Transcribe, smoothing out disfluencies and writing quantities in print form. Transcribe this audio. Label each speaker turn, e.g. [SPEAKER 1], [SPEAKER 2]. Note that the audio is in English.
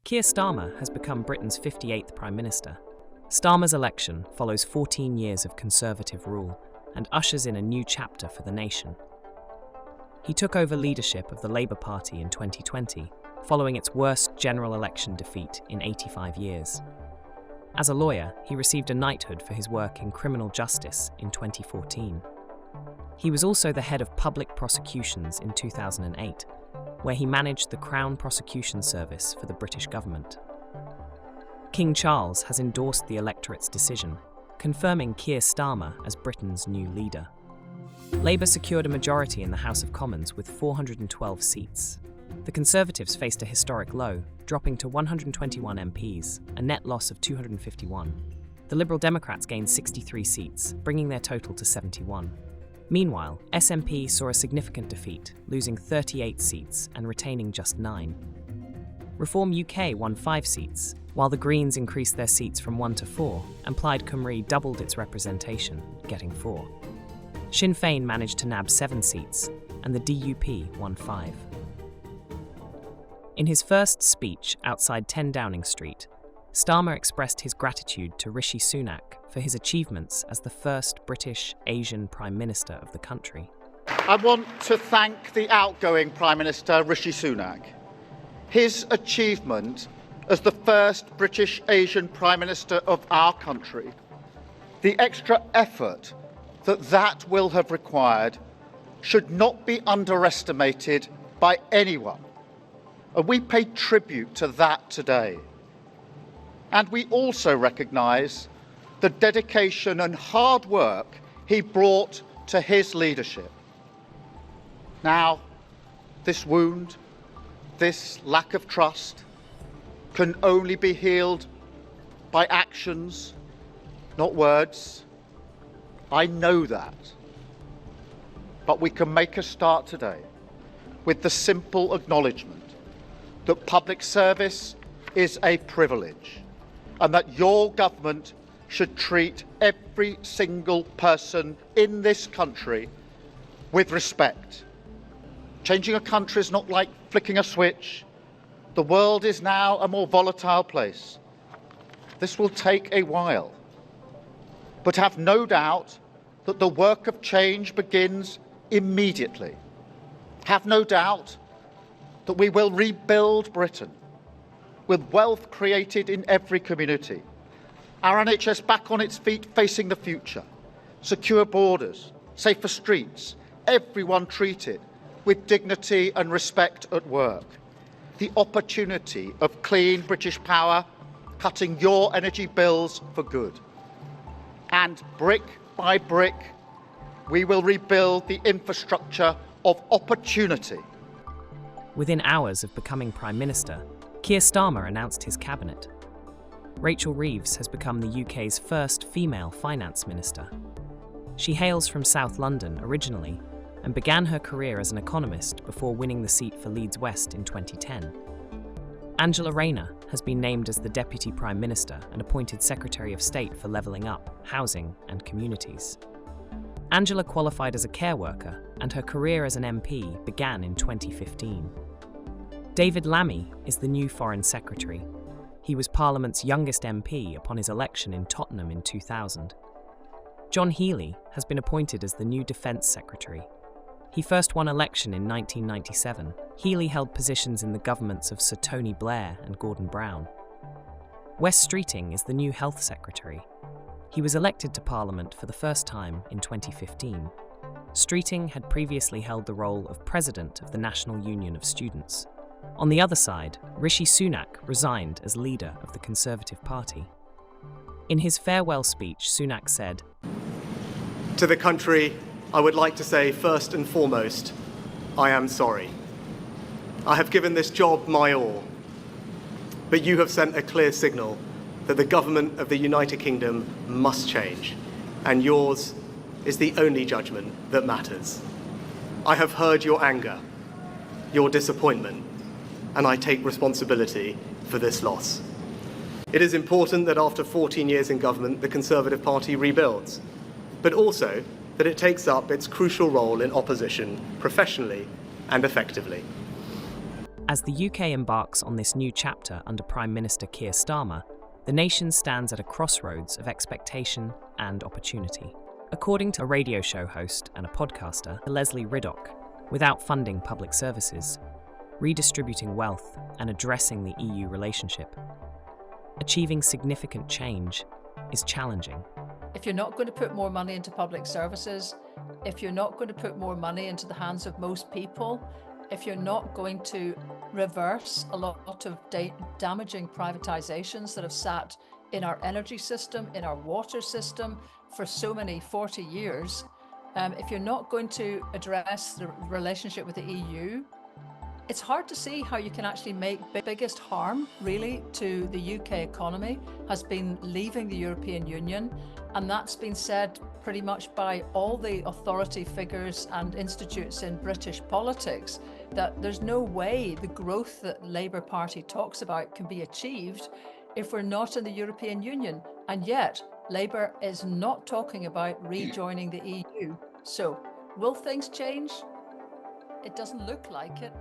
[SPEAKER 1] Keir Starmer has become Britain's 58th Prime Minister. Starmer's election follows 14 years of Conservative rule and ushers in a new chapter for the nation. He took over leadership of the Labour Party in 2020, following its worst general election defeat in 85 years. As a lawyer, he received a knighthood for his work in criminal justice in 2014. He was also the head of public prosecutions in 2008, where he managed the Crown Prosecution Service for the British government. King Charles has endorsed the electorate's decision, confirming Keir Starmer as Britain's new leader. Labour secured a majority in the House of Commons with 412 seats. The Conservatives faced a historic low, dropping to 121 MPs, a net loss of 251. The Liberal Democrats gained 63 seats, bringing their total to 71. Meanwhile, SNP saw a significant defeat, losing 38 seats and retaining just 9. Reform UK won 5 seats, while the Greens increased their seats from 1 to 4, and Plaid Cymru doubled its representation, getting 4. Sinn Féin managed to nab 7 seats, and the DUP won 5. In his first speech outside 10 Downing Street, Starmer expressed his gratitude to Rishi Sunak for his achievements as the first British Asian Prime Minister of the country.
[SPEAKER 2] I want to thank the outgoing Prime Minister, Rishi Sunak. His achievement as the first British Asian Prime Minister of our country, the extra effort that will have required, should not be underestimated by anyone. And we pay tribute to that today. And we also recognise the dedication and hard work he brought to his leadership. Now, this wound, this lack of trust, can only be healed by actions, not words. I know that. But we can make a start today with the simple acknowledgement that public service is a privilege and that your government should treat every single person in this country with respect. Changing a country is not like flicking a switch. The world is now a more volatile place. This will take a while. But have no doubt that the work of change begins immediately. Have no doubt that we will rebuild Britain with wealth created in every community, our NHS back on its feet facing the future, secure borders, safer streets, everyone treated with dignity and respect at work, the opportunity of clean British power cutting your energy bills for good. And brick by brick, we will rebuild the infrastructure of opportunity.
[SPEAKER 1] Within hours of becoming Prime Minister, Keir Starmer announced his cabinet. Rachel Reeves has become the UK's first female finance minister. She hails from South London originally and began her career as an economist before winning the seat for Leeds West in 2010. Angela Rayner has been named as the Deputy Prime Minister and appointed Secretary of State for Levelling Up, Housing and Communities. Angela qualified as a care worker, and her career as an MP began in 2015. David Lammy is the new Foreign Secretary. He was Parliament's youngest MP upon his election in Tottenham in 2000. John Healey has been appointed as the new Defence Secretary. He first won election in 1997. Healey held positions in the governments of Sir Tony Blair and Gordon Brown. Wes Streeting is the new Health Secretary. He was elected to Parliament for the first time in 2015. Streeting had previously held the role of President of the National Union of Students. On the other side, Rishi Sunak resigned as leader of the Conservative Party. In his farewell speech, Sunak said,
[SPEAKER 3] "To the country, I would like to say first and foremost, I am sorry. I have given this job my all, but you have sent a clear signal that the government of the United Kingdom must change, and yours is the only judgment that matters. I have heard your anger, your disappointment, and I take responsibility for this loss. It is important that after 14 years in government, the Conservative Party rebuilds, but also that it takes up its crucial role in opposition professionally and effectively."
[SPEAKER 1] As the UK embarks on this new chapter under Prime Minister Keir Starmer, the nation stands at a crossroads of expectation and opportunity. According to a radio show host and a podcaster, Lesley Riddoch, without funding public services, redistributing wealth and addressing the EU relationship, achieving significant change is challenging.
[SPEAKER 4] If you're not going to put more money into public services, if you're not going to put more money into the hands of most people, if you're not going to reverse a lot of damaging privatizations that have sat in our energy system, in our water system for so many 40 years, if you're not going to address the relationship with the EU, it's hard to see how you can actually make biggest harm, really, to the UK economy has been leaving the European Union. And that's been said pretty much by all the authority figures and institutes in British politics, that there's no way the growth that Labour Party talks about can be achieved if we're not in the European Union. And yet, Labour is not talking about rejoining the EU. So, will things change? It doesn't look like it.